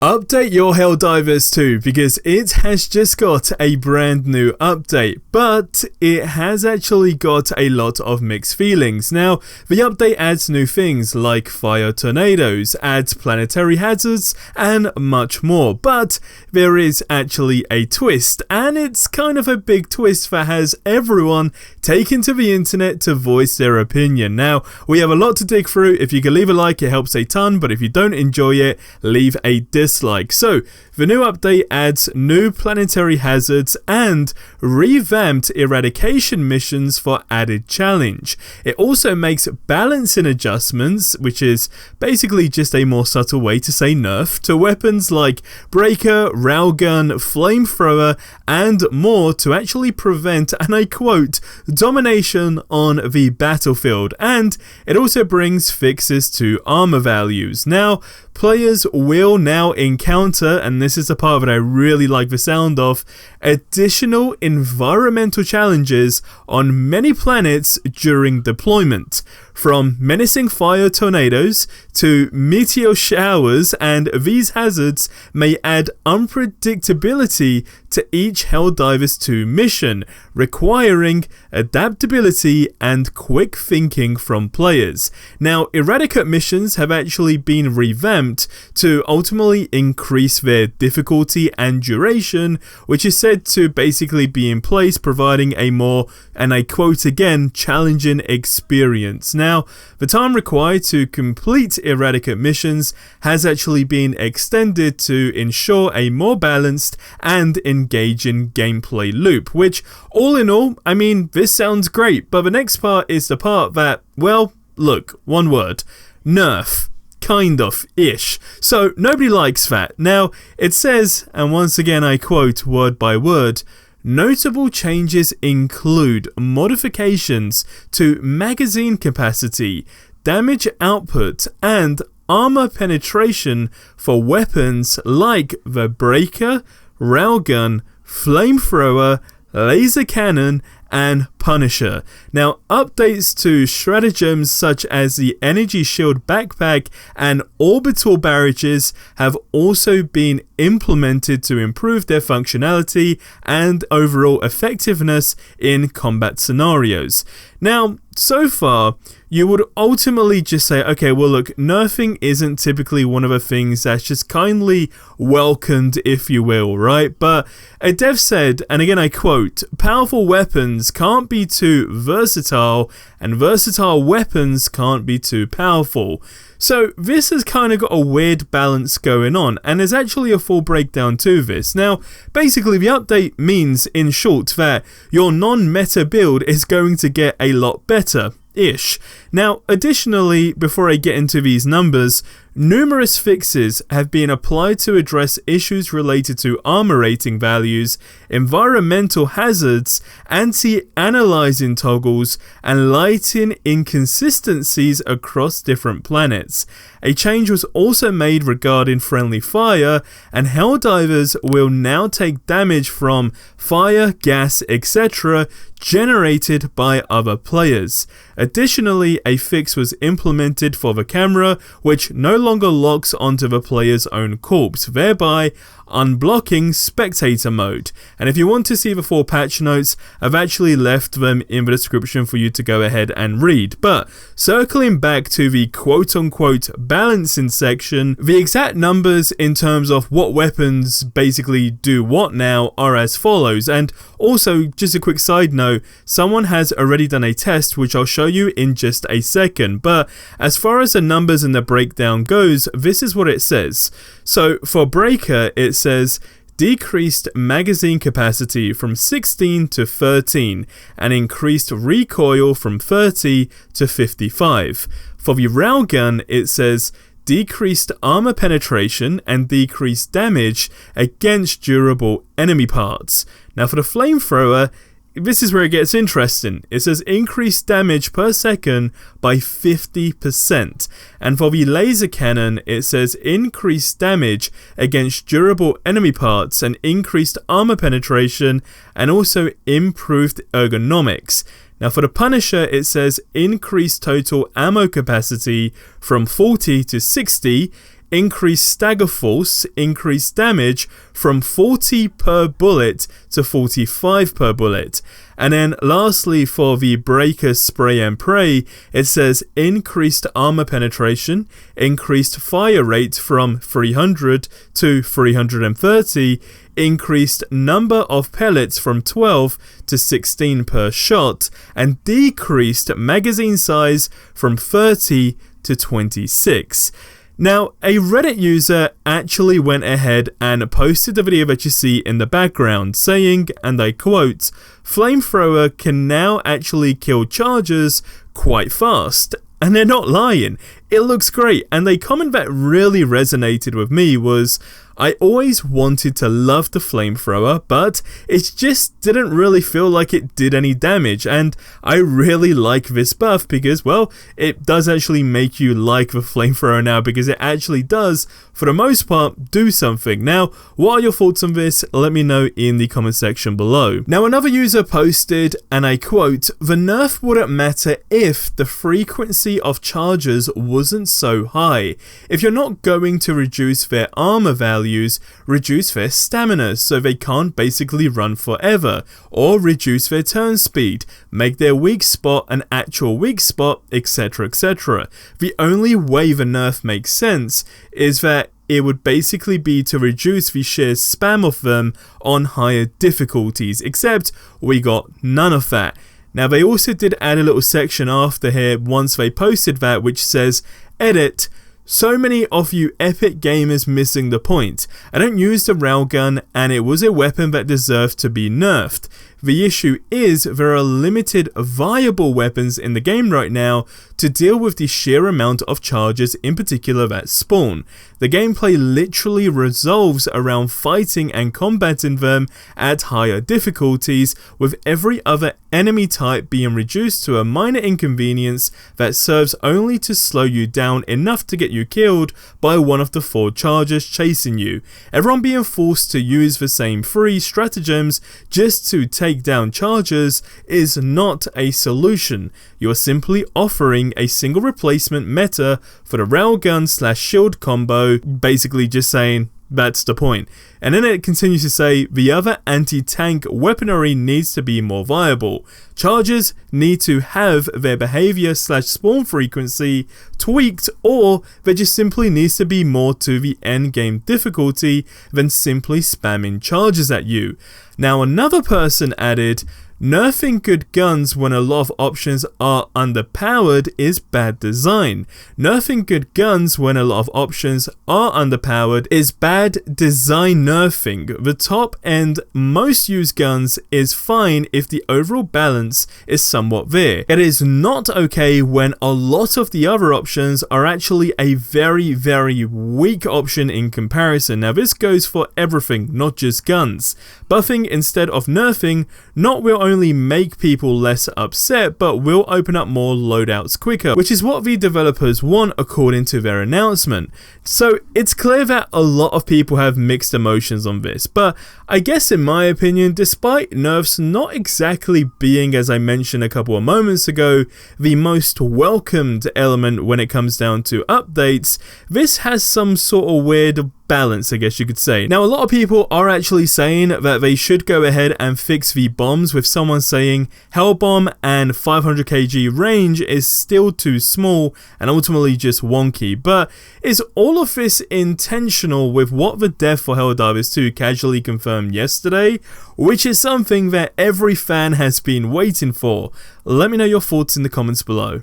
Update your Helldivers 2 because it has just got a brand new update, but it has actually got a lot of mixed feelings. Now, the update adds new things like fire tornadoes, adds planetary hazards, and much more, but there is actually a twist, and it's kind of a big twist that has everyone taken to the internet to voice their opinion. Now, we have a lot to dig through. If you can leave a like, it helps a ton, but if you don't enjoy it, leave a dislike. So, the new update adds new planetary hazards and revamped eradication missions for added challenge. It also makes balancing adjustments, which is basically just a more subtle way to say nerf, to weapons like breaker, railgun, flamethrower, and more to actually prevent, and I quote, domination on the battlefield. And it also brings fixes to armor values. Now, players will now encounter, and this is the part that I really like the sound of, additional environmental challenges on many planets during deployment. From menacing fire tornadoes to meteor showers, and these hazards may add unpredictability to each Helldivers 2 mission, requiring adaptability and quick thinking from players. Now, eradicate missions have actually been revamped to ultimately increase their difficulty and duration, which is said to basically be in place, providing a more, and I quote again, challenging experience. Now, the time required to complete eradicate missions has actually been extended to ensure a more balanced and engaging gameplay loop, which, all in all, I mean, this sounds great, but the next part is the part that, well, look, one word, nerf. Kind of, ish. So, nobody likes that. Now, it says, and once again I quote word by word, notable changes include modifications to magazine capacity, damage output, and armor penetration for weapons like the breaker, railgun, flamethrower, laser cannon, and Punisher. Now, updates to stratagems such as the energy shield backpack and orbital barrages have also been implemented to improve their functionality and overall effectiveness in combat scenarios. Now, so far, you would ultimately just say, okay, well look, nerfing isn't typically one of the things that's just kindly welcomed, if you will, right? But a dev said, and again I quote, powerful weapons can't be too versatile, and versatile weapons can't be too powerful. So this has kind of got a weird balance going on, and there's actually a full breakdown to this. Now, basically the update means, in short, that your non-meta build is going to get a lot better. Ish. Now, additionally, before I get into these numbers, numerous fixes have been applied to address issues related to armor rating values, environmental hazards, anti-analyzing toggles, and lighting inconsistencies across different planets. A change was also made regarding friendly fire, and Helldivers will now take damage from fire, gas, etc. generated by other players. Additionally, a fix was implemented for the camera, which no longer locks onto the player's own corpse, thereby unblocking spectator mode. And if you want to see the full patch notes, I've actually left them in the description for you to go ahead and read. But circling back to the quote-unquote balancing section, the exact numbers in terms of what weapons basically do what now are as follows. And also, just a quick side note, someone has already done a test which I'll show you in just a second. But as far as the numbers and the breakdown goes, this is what it says. So for breaker, it says decreased magazine capacity from 16 to 13 and increased recoil from 30 to 55. For the railgun, it says decreased armor penetration and decreased damage against durable enemy parts. Now for the flamethrower, this is where it gets interesting. It says increased damage per second by 50%. And for the laser cannon, it says increased damage against durable enemy parts and increased armor penetration and also improved ergonomics. Now for the Punisher, it says increased total ammo capacity from 40 to 60, increased stagger force, increased damage from 40 per bullet to 45 per bullet. And then lastly, for the breaker, spray and pray, it says increased armor penetration, increased fire rate from 300 to 330, increased number of pellets from 12 to 16 per shot, and decreased magazine size from 30 to 26. Now, a Reddit user actually went ahead and posted the video that you see in the background, saying, and I quote, "Flamethrower can now actually kill chargers quite fast." And they're not lying. It looks great. And a comment that really resonated with me was, I always wanted to love the flamethrower, but it just didn't really feel like it did any damage. And I really like this buff because, well, it does actually make you like the flamethrower now, because it actually does, for the most part, do something. Now, what are your thoughts on this? Let me know in the comment section below. Now, another user posted, and I quote, "The nerf wouldn't matter if the frequency of charges wasn't so high. If you're not going to reduce their armor values, reduce their stamina so they can't basically run forever, or reduce their turn speed, make their weak spot an actual weak spot, etc, etc. The only way the nerf makes sense is that it would basically be to reduce the sheer spam of them on higher difficulties, except we got none of that." Now, they also did add a little section after here once they posted that, which says, edit, "So many of you epic gamers missing the point. I don't use the railgun, and it was a weapon that deserved to be nerfed. The issue is there are limited viable weapons in the game right now to deal with the sheer amount of charges in particular that spawn. The gameplay literally resolves around fighting and combating them at higher difficulties, with every other enemy type being reduced to a minor inconvenience that serves only to slow you down enough to get you killed by one of the 4 chargers chasing you. Everyone being forced to use the same 3 stratagems just to take down chargers is not a solution. You are simply offering a single replacement meta for the railgun/shield combo, basically just saying that's the point." And then it continues to say, "The other anti-tank weaponry needs to be more viable. Chargers need to have their behavior/spawn frequency tweaked, or there just simply needs to be more to the endgame difficulty than simply spamming charges at you." Now, another person added, "Nerfing good guns when a lot of options are underpowered is bad design. Nerfing good guns when a lot of options are underpowered is bad design nerfing. The top end most used guns is fine if the overall balance is somewhat there. It is not okay when a lot of the other options are actually a very, very weak option in comparison." Now, this goes for everything, not just guns. Buffing instead of nerfing not will only make people less upset, but will open up more loadouts quicker, which is what the developers want according to their announcement. So it's clear that a lot of people have mixed emotions on this, but I guess in my opinion, despite nerfs not exactly being, as I mentioned a couple of moments ago, the most welcomed element when it comes down to updates, this has some sort of weird balance, I guess you could say. Now, a lot of people are actually saying that they should go ahead and fix the bombs, with someone saying Hell Bomb and 500 kg range is still too small and ultimately just wonky. But is all of this intentional with what the dev for Helldivers 2 casually confirmed yesterday, which is something that every fan has been waiting for? Let me know your thoughts in the comments below.